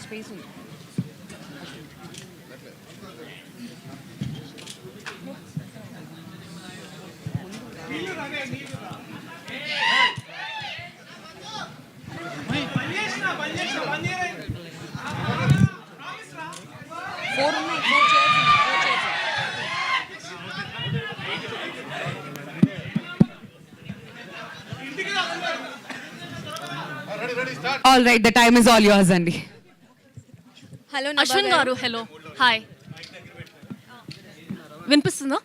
Space ఉంది. Four ఉన్నాయి, four chairs ఉన్నాయి, four chairs. All right, the time is all yours అండి. Hello Ashwin garu, hello, hi, వినిపిస్తుందా?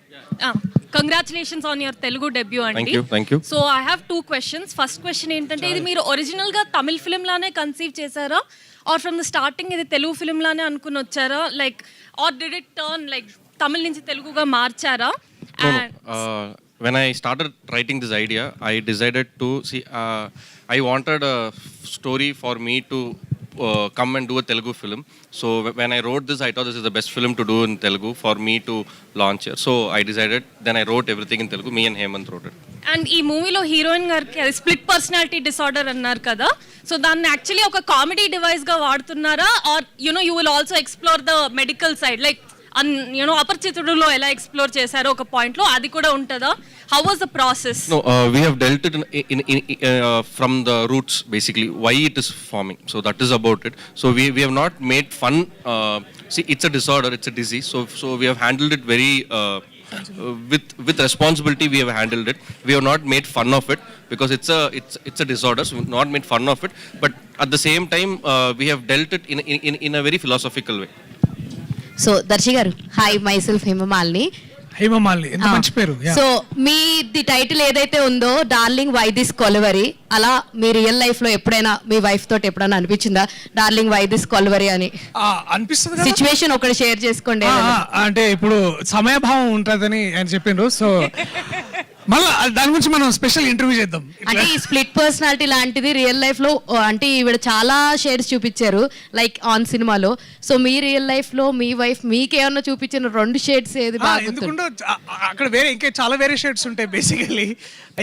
Congratulations on your Telugu debut అండి. Thank you. So I have 2 questions. First question ఏంటంటే, ఇది మీరు ఒరిజినల్గా తమిళ్ ఫిలిం లానే కన్సీవ్ చేశారా, ఆర్ ఫ్రమ్ ద స్టార్టింగ్ ఇది తెలుగు ఫిలిం లానే అనుకుని వచ్చారా, like or did it turn like Tamil నుంచి తెలుగుగా మార్చారా? When I started writing this idea, I decided to see. I wanted a story for me to come and do a Telugu film. So when I wrote this, I thought this is the best film to do in Telugu for me to launch here. So I decided. Then I wrote everything in Telugu. Me and Hemant wrote it. And ఈ మూవీలో heroine గారికి అది split personality disorder అన్నారు కదా, so దాన్ని actually ఒక comedy డివైస్గా వాడుతున్నారా, or you know you will also explore the medical side, like you know అపరిచితుడులో ఎలా ఎక్స్ప్లోర్ చేశారో ఒక పాయింట్లో అది కూడా ఉంటుందా? How was the process? No, we have dealt it in from the roots, basically why it is forming. So that is about it. So we have not made fun. See, it's a disorder, it's a disease. So we have handled it very with responsibility. We have handled it. We have not made fun of it because it's a disorder. So we have not made fun of it. But at the same time, we have dealt it in a very philosophical way. So Darshi గారు, hi, my self Hema Malini. ఎంత మంచి పేరు. So me the title ఏదైతే ఉందో, darling why this Kolaveri, అలా మీ real life లో ఎప్పుడైనా మీ wife తోటి ఎప్పుడైనా అనిపించిందా డార్లింగ్ వై దిస్ కొలవరి అని? అనిపిస్తుంది. సిచ్యువేషన్ ఒకటి షేర్ చేసుకోండి. అంటే ఇప్పుడు సమయభావం ఉంటుందని ఆయన చెప్పిండ్రు. సో మళ్ళీ దాని గురించి మనం స్పెషల్ ఇంటర్వ్యూ చేద్దాం. అంటే ఈ స్ప్లిట్ పర్సనాలిటీ లాంటిది రియల్ లైఫ్ లో అంటే ఈవిడ చాలా షేడ్స్ చూపించారు లైక్ ఆన్ సినిమాలో. సో మీ రియల్ లైఫ్ లో మీ వైఫ్ మీకేమన్నా చూపించిన 2 షేడ్స్ ఏది బాగా? ఎందుకంటే అక్కడ వేరే ఇంకా చాలా వేరే షేడ్స్ ఉంటాయి. Basically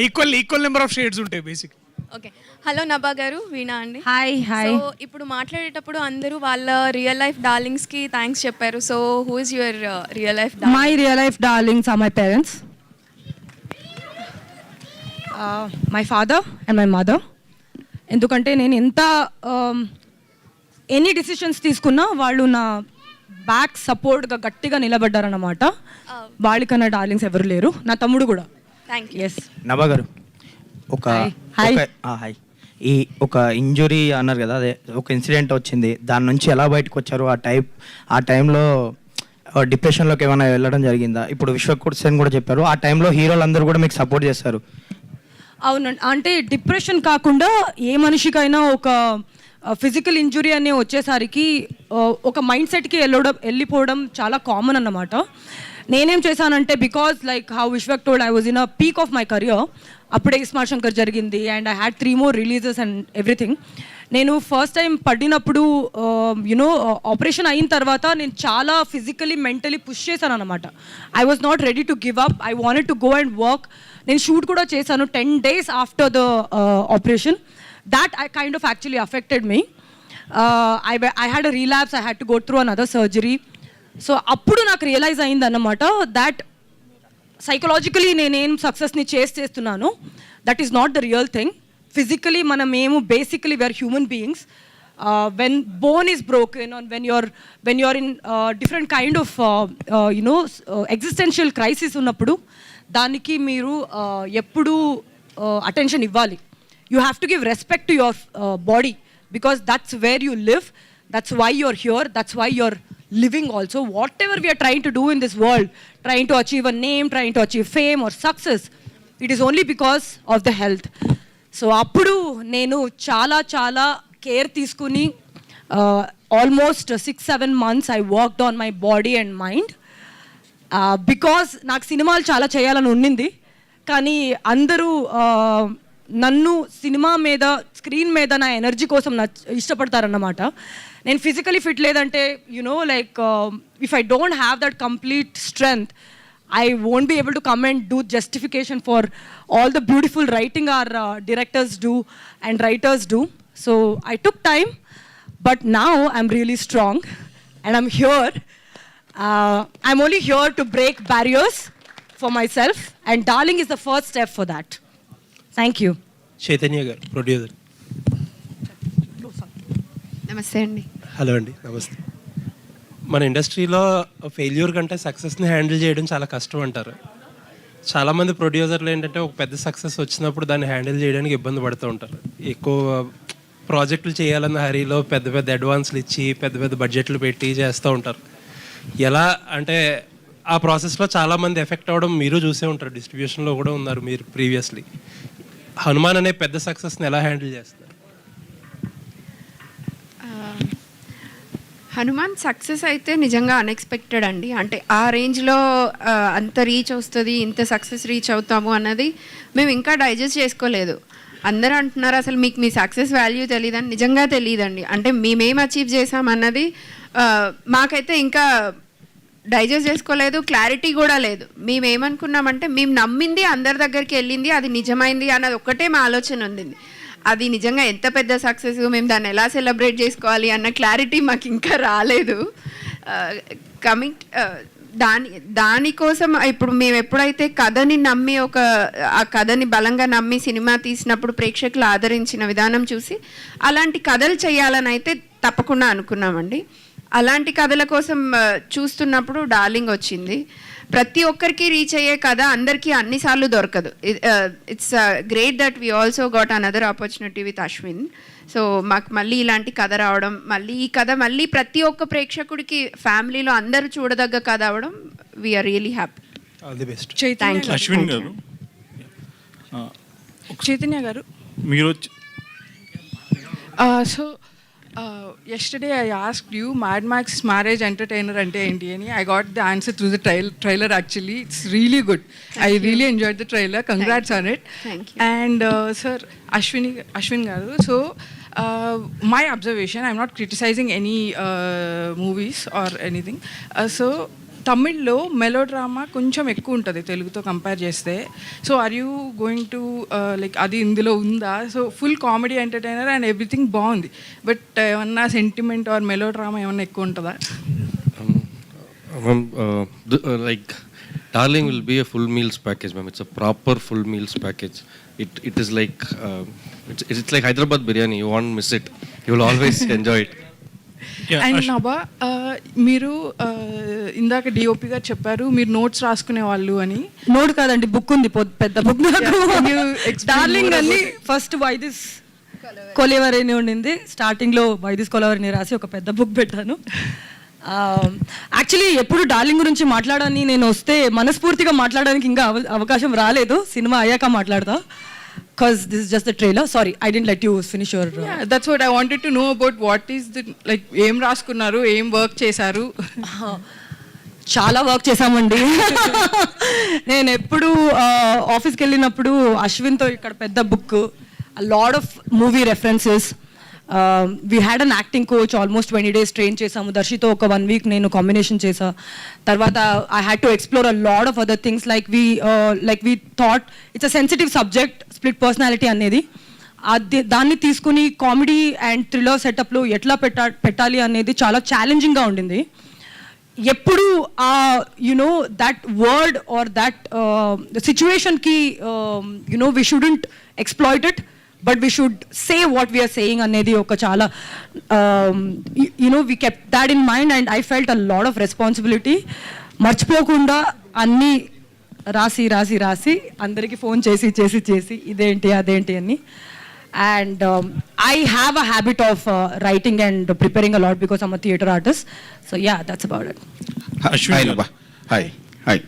equal number of shades ఉంటాయి బేసిక్. ఓకే, హలో నభా గారు, వీణా అండి. Hi hi. సో ఇప్పుడు మాట్లాడేటప్పుడు అందరూ వాళ్ళ రియల్ లైఫ్ డార్లింగ్స్ కి థ్యాంక్స్ చెప్పారు. So who is your real life darling? My real life darlings are my parents, my father and my mother. ఎందుకంటే నేను ఎంత ఎనీ డిసిషన్స్ తీసుకున్నా వాళ్ళు నా బ్యాక్ సపోర్ట్గా గట్టిగా నిలబడ్డారన్నమాట. వాళ్ళకన్నా డార్లింగ్స్ ఎవరు లేరు, నా తమ్ముడు కూడా. Thank you. ఎస్. నభా గారు, హాయ్. ఈ ఒక ఇంజురీ అన్నారు కదా, అదే ఒక ఇన్సిడెంట్ వచ్చింది, దాని నుంచి ఎలా బయటకు వచ్చారు? ఆ టైంలో డిప్రెషన్లోకి ఏమైనా వెళ్ళడం జరిగిందా? ఇప్పుడు విశ్వక్ సేన్ కూడా చెప్పారు, ఆ టైంలో హీరోలు అందరూ కూడా మీకు సపోర్ట్ చేస్తారు. అవునండి, అంటే డిప్రెషన్ కాకుండా ఏ మనిషికైనా ఒక ఫిజికల్ ఇంజురీ అనే వచ్చేసరికి ఒక మైండ్ సెట్కి వెళ్ళిపోవడం చాలా కామన్ అన్నమాట. నేనేం చేశానంటే, because like how Vishwak told, I was in a peak of my career. అప్పుడే ఇస్మార్ట్ శంకర్ జరిగింది and I had 3 more releases and everything. నేను ఫస్ట్ టైం పడినప్పుడు యునో ఆపరేషన్ అయిన తర్వాత నేను చాలా ఫిజికలీ మెంటలీ పుష్ చేశాను అనమాట. I was not ready to give up. I wanted to go and work. నేను షూట్ కూడా చేశాను 10 days after the operation. That I kind of actually affected me. I had a relapse. I had to go through another surgery. So అప్పుడు నాకు realise అయింది అన్నమాట that psychologically నేనేం సక్సెస్ని చేస్తున్నాను, that is not the real thing. Physically మనమేమో basically we are human beings. When bone is broken on when you are in different kind of you know existential crisis ఉన్నప్పుడు దానికి మీరు ఎప్పుడూ అటెన్షన్ ఇవ్వాలి. You have to give respect to your body because that's where you live. That's why you're here. That's why you're living also. Whatever we are trying to do in this world, trying to achieve a name, trying to achieve fame or success, it is only because of the health. So appudu nenu chala care teeskuni almost 6-7 months I worked on my body and mind because నాకు సినిమాలు చాలా చేయాలని ఉన్నింది. కానీ అందరూ నన్ను cinema మీద screen మీద నా ఎనర్జీ కోసం ఇష్టపడతారన్నమాట. నేను ఫిజికలీ ఫిట్ లేదంటే you know like if I don't have that complete strength I won't be able to come and do justification for all the beautiful writing our directors do and writers do. So I took time, but now I'm really strong and I'm here. I'm only here to break barriers for myself, and Darling is the first step for that. Thank you. Chaitanya గారు producer. నమస్తే అండి. Hello అండి, నమస్తే. మన ఇండస్ట్రీలో failure కంటే సక్సెస్ని handle చేయడం చాలా కష్టం అంటారు. చాలామంది ప్రొడ్యూసర్లు ఏంటంటే ఒక పెద్ద సక్సెస్ వచ్చినప్పుడు దాన్ని హ్యాండిల్ చేయడానికి ఇబ్బంది పడుతూ ఉంటారు. ఎక్కువ ప్రాజెక్టులు చేయాలన్న హరీలో పెద్ద పెద్ద అడ్వాన్స్లు ఇచ్చి పెద్ద పెద్ద బడ్జెట్లు పెట్టి చేస్తూ ఉంటారు. ఎలా అంటే ఆ ప్రాసెస్లో చాలామంది ఎఫెక్ట్ అవ్వడం మీరు చూసే ఉంటారు. డిస్ట్రిబ్యూషన్లో కూడా ఉన్నారు మీరు ప్రీవియస్లీ. హనుమాన్ అనే పెద్ద సక్సెస్ని ఎలా హ్యాండిల్ చేస్తారు? హనుమాన్ సక్సెస్ అయితే నిజంగా అన్ఎక్స్పెక్టెడ్ అండి. అంటే ఆ రేంజ్లో అంత రీచ్ వస్తుంది, ఇంత సక్సెస్ రీచ్ అవుతాము అన్నది మేము ఇంకా డైజెస్ట్ చేసుకోలేదు. అందరూ అంటున్నారు అసలు మీకు మీ సక్సెస్ వాల్యూ తెలియదని. నిజంగా తెలియదండి. అంటే మేమేం అచీవ్ చేసామన్నది మాకైతే ఇంకా డైజెస్ట్ చేసుకోలేదు, క్లారిటీ కూడా లేదు. మేమేమనుకున్నామంటే మేము నమ్మింది అందరి దగ్గరికి వెళ్ళింది, అది నిజమైంది అన్నది ఒక్కటే మా ఆలోచన ఉంది. అది నిజంగా ఎంత పెద్ద సక్సెస్, మేము దాన్ని ఎలా సెలబ్రేట్ చేసుకోవాలి అన్న క్లారిటీ మాకు ఇంకా రాలేదు. కమింగ్ దానికోసం ఇప్పుడు మేము ఎప్పుడైతే కథని నమ్మి ఆ కథని బలంగా నమ్మి సినిమా తీసినప్పుడు ప్రేక్షకులు ఆదరించిన విధానం చూసి అలాంటి కథలు చేయాలని అయితే తప్పకుండా అనుకున్నామండి. అలాంటి కథల కోసం చూస్తున్నప్పుడు డార్లింగ్ వచ్చింది. ప్రతి ఒక్కరికి రీచ్ అయ్యే కథ అందరికీ అన్నిసార్లు దొరకదు. It's great that we also got another opportunity with Ashwin. So మాకు మళ్ళీ ఇలాంటి కథ రావడం, మళ్ళీ ఈ కథ మళ్ళీ ప్రతి ఒక్క ప్రేక్షకుడికి ఫ్యామిలీలో అందరూ చూడదగ్గ కథ అవడం, we are really happy. All the best. Ashwin గారు, చైతన్య గారు, మీరు so yesterday I asked you Mad Max marriage entertainer ante enti ani. I got the answer through the trailer actually. It's really good. I really enjoyed the trailer. Congrats on it. Thank you. And sir Ashwin garu, so my observation, I'm not criticizing any movies or anything. So తమిళ్లో melodrama కొంచెం ఎక్కువ ఉంటుంది తెలుగుతో compare చేస్తే. So are you going to like అది ఇందులో ఉందా? So full comedy entertainer and everything బాగుంది, బట్ ఏమన్నా సెంటిమెంట్ ఆర్ మెలో డ్రామా ఏమన్నా ఎక్కువ ఉంటుందా? Like Darling will be a full meals package, ma'am. It's a proper full meals package. It is like it's like Hyderabad biryani. You won't miss it. You will always enjoy it. And Nabha, మీరు ఇందాక DOP గారు చెప్పారు మీరు notes రాసుకునే వాళ్ళు అని. Note కాదండి, book ఉంది, పెద్ద బుక్. డార్లింగ్ అని ఫస్ట్ వైదిస్ కొలవరిని ఉండింది, స్టార్టింగ్లో వైదిస్ కొలవరిని రాసి ఒక పెద్ద బుక్ పెట్టాను. యాక్చువల్లీ ఎప్పుడు డార్లింగ్ గురించి మాట్లాడాలని నేను వస్తే మనస్ఫూర్తిగా మాట్లాడడానికి ఇంకా అవకాశం రాలేదు. సినిమా అయ్యాక మాట్లాడతా, because this is just the trailer. Sorry, I didn't let you finish your Yeah, that's what I wanted to know about. What is the like ఏం రాసుకున్నారు, ఏం వర్క్ చేశారు? చాలా వర్క్ చేశామండి. నేను ఎప్పుడు ఆఫీస్కి వెళ్ళినప్పుడు అశ్విన్తో ఇక్కడ పెద్ద book, lot of movie references. We had an acting coach, almost 20 days train చేసాము. దర్శితో ఒక 1 week నేను కాంబినేషన్ చేసా. తర్వాత I had to explore a lot of other things. Like we thought it's a sensitive subject, split personality అనేది. దాన్ని తీసుకుని comedy and thriller సెటప్లో ఎట్లా పెట్టాలి అనేది చాలా ఛాలెంజింగ్గా ఉండింది. ఎప్పుడు you know that word or that సిచ్యువేషన్కి you know we shouldn't exploit it, but we should say what we are saying అనేది ఒక చాలా we kept that in mind and I felt a lot of responsibility. మర్చిపోకుండా అన్నీ రాసి అందరికీ ఫోన్ చేసి ఇదేంటి అదేంటి అని. And I have a habit of writing and preparing a lot because I'm a theatre artist. So yeah, that's about it. Hi.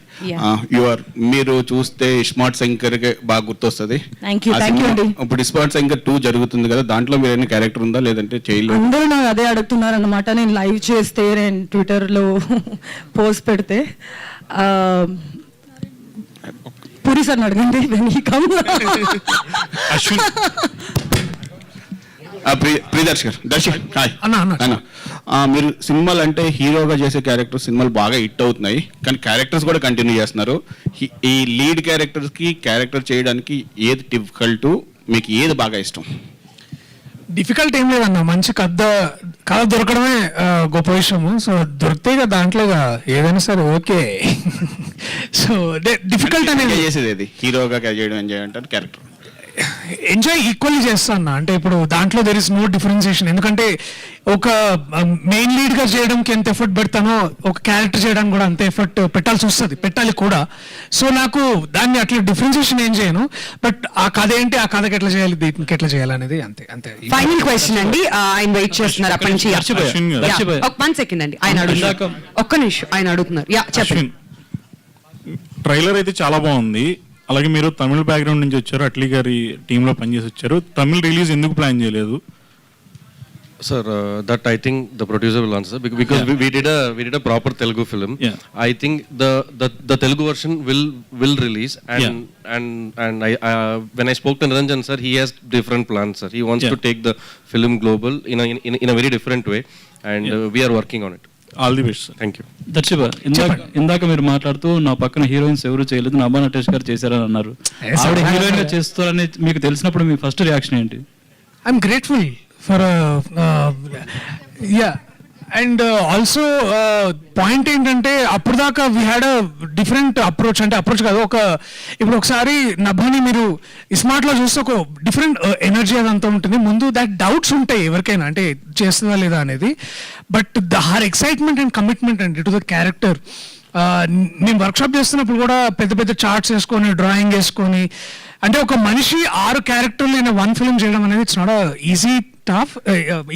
మీరు చూస్తే స్మార్ట్ శంకర్ బాగా గుర్తొస్తుంది. థ్యాంక్ యూ అండి. ఇప్పుడు స్మార్ట్ శంకర్ 2 జరుగుతుంది కదా, దాంట్లో మీరు ఏమైనా క్యారెక్టర్ ఉందా లేదంటే చేయలేదు? అందరూ నాకు అదే అడుగుతున్నారు అన్నమాట. నేను లైవ్ చేస్తే, నేను ట్విట్టర్లో పోస్ట్ పెడితే, పూరి సార్ అడగండి. ప్రియదర్శ్ గారు, హాయ్ అన్న. మీరు సినిమాలు అంటే హీరోగా చేసే క్యారెక్టర్స్ సినిమాలు బాగా హిట్ అవుతున్నాయి, కానీ క్యారెక్టర్స్ కూడా కంటిన్యూ చేస్తున్నారు. ఈ లీడ్ క్యారెక్టర్ చేయడానికి ఏది డిఫికల్ట్, మీకు ఏది బాగా ఇష్టం? డిఫికల్ట్ ఏం లేదన్న, మంచి కథ దొరకడమే గొప్ప విషయము. సో దొరికితే ఇక దాంట్లో ఇక ఏదైనా సరే ఓకే. సో డిఫికల్ట్ అనేది ఎంజాయ్ చేసేది ఏది, హీరోగా చేయడం ఎంజాయ్ అంటే క్యారెక్టర్ ఎంజాయ్ ఈక్వల్లీ చేస్తాను. అంటే ఇప్పుడు దాంట్లో దెర్ ఇస్ నో డిఫరెన్సియేషన్. ఎందుకంటే ఒక మెయిన్ లీడ్ గా చేయడానికి ఎంత ఎఫర్ట్ పెడతానో ఒక క్యారెక్టర్ చేయడానికి కూడా అంత ఎఫర్ట్ పెట్టాలి కూడా. సో నాకు దాన్ని అట్లా డిఫరెన్సియేషన్ ఏం చేయను. బట్ ఆ కథ ఏంటి, ఆ కథకి ఎట్లా చేయాలి, దీనికి ఎట్లా చేయాలి అనేది అంతే. ఫైనల్ క్వశ్చన్ అండి, ఆయన వెయిట్ చేస్తున్నారు అప్పటి నుంచి. 1 సెకండ్ అండి, ఆయన అడుగుతున్నారు. ఒక్క నిమిషం, ఆయన అడుగుతున్నారు. చెప్పండి. ట్రైలర్ అయితే చాలా బాగుంది. అలాగే మీరు తమిళ బ్యాక్గ్రౌండ్ నుంచి వచ్చారు, అట్లీ గారి టీంలో పనిచేసి వచ్చారు. తమిళ రిలీజ్ ఎందుకు ప్లాన్ చేయలేదు? Sir, that I think the producer will answer because we did a proper Telugu film. Yeah. I think the Telugu version will release and I when I spoke to Niranjan sir, he has different plans, sir. He wants to take the film global in a very different way, and we are working on it. All the best sir. Thank you. దర్శిబ, ఇందాక మీరు మాట్లాడుతూ నా పక్కన heroines ఎవరు చేయలేదు, నభా నటేష్ గారు చేశారని అన్నారు. ఆవిడ హీరోయిన్ గా చేస్తారని మీకు తెలిసినప్పుడు మీ ఫస్ట్ రియాక్షన్ ఏంటి? I'm grateful for and also point ఏంటంటే అప్పుడు దాకా we had a different approach కాదు. ఇప్పుడు ఒకసారి నభాని మీరు స్మార్ట్లో చూస్తే ఒక డిఫరెంట్ ఎనర్జీ అదంతా ఉంటుంది. ముందు దాట్ డౌట్స్ ఉంటాయి ఎవరికైనా, అంటే చేస్తుందా లేదా అనేది. But her excitement and commitment and to the character. నేను వర్క్షాప్ చేస్తున్నప్పుడు కూడా పెద్ద చార్ట్స్ వేసుకొని డ్రాయింగ్ వేసుకొని, అంటే ఒక మనిషి 6 క్యారెక్టర్లు in one film చేయడం అనేది ఇట్స్ నాట్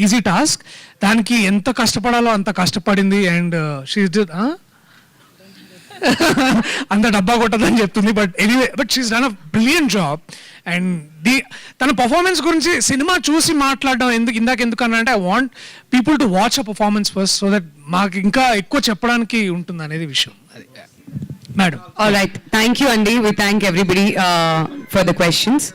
ఈజీ టాస్క్. దానికి ఎంత కష్టపడాలో అంత కష్టపడింది. అండ్ షీ అంత డబ్బా కొట్టదని చెప్తుంది. But she's done a brilliant job. And తన పర్ఫార్మెన్స్ గురించి సినిమా చూసి మాట్లాడడం ఎందుకు అంటే I want people to watch a performance first, so that మాకు ఇంకా ఎక్కువ చెప్పడానికి ఉంటుంది అనేది విషయం. అది madam. All right, thank you అండి. We thank everybody for the questions.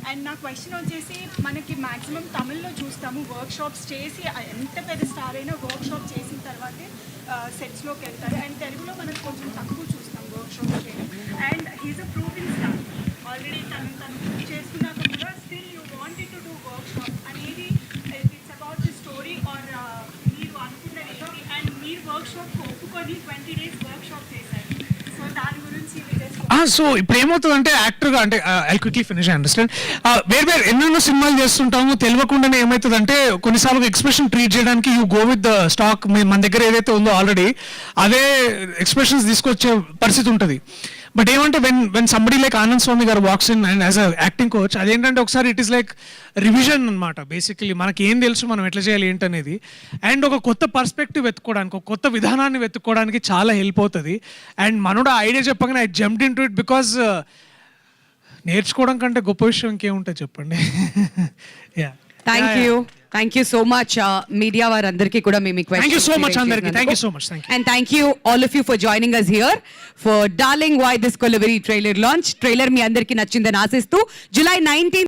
And నా క్వశ్చన్ వచ్చేసి, మనకి మాక్సిమం తమిళ్లో చూస్తాము వర్క్ షాప్స్ చేసి, ఎంత పెద్ద స్టార్ అయినా వర్క్ షాప్ చేసిన తర్వాతే సెట్స్లోకి వెళ్తారు. అండ్ తెలుగులో మనం కొంచెం తక్కువ చూస్తాం వర్క్ షాప్ చేయడం. And he's a proving star already. తను చేస్తున్నాక కూడా still you wanted to do workshop అనేది. It's about the story or మీరు అనుకున్నది ఏంటి? అండ్ మీరు వర్క్ షాప్ ఒప్పుకొని 20 days వర్క్ షాప్ చేశారు. సో దాని గురించి సో ఇప్పుడు ఏమవుతుందంటే యాక్టర్గా, అంటే I quickly finish, I understand. వేరే ఎన్నెన్నో సినిమాలు చేస్తుంటాము, తెలియకుండానే ఏమవుతుందంటే కొన్నిసార్లు ఎక్స్ప్రెషన్ ట్రీట్ చేయడానికి you go with the stock. మన దగ్గర ఏదైతే ఉందో ఆల్రెడీ అదే ఎక్స్ప్రెషన్స్ తీసుకొచ్చే పరిస్థితి ఉంటుంది. బట్ ఏమంటే వెన్ సంబడి లైక్ ఆనంద్ స్వామి గారు walks in and as a acting coach, అదేంటంటే ఒకసారి ఇట్ ఈస్ లైక్ రివిజన్ అనమాట. బేసికలీ మనకి ఏం తెలుసు, మనం ఎట్లా చేయాలి ఏంటనేది. అండ్ ఒక కొత్త పర్స్పెక్టివ్ వెతుక్కోవడానికి, ఒక కొత్త విధానాన్ని వెతుక్కోవడానికి చాలా హెల్ప్ అవుతుంది. అండ్ మనోడు ఐడియా చెప్పగానే I jumped in to it because నేర్చుకోవడం కంటే గొప్ప విషయం ఇంకేముంటుంది చెప్పండి. Yeah, thank you so much media వారందరికీ కూడా మేము థ్యాంక్ యూ సో మచ్ అందరికీ. Thank you so much. And thank you all of you for joining us here for darling why this Kolaveri trailer launch. Trailer మీ అందరికీ నచ్చిందని ఆశిస్తూ July 19th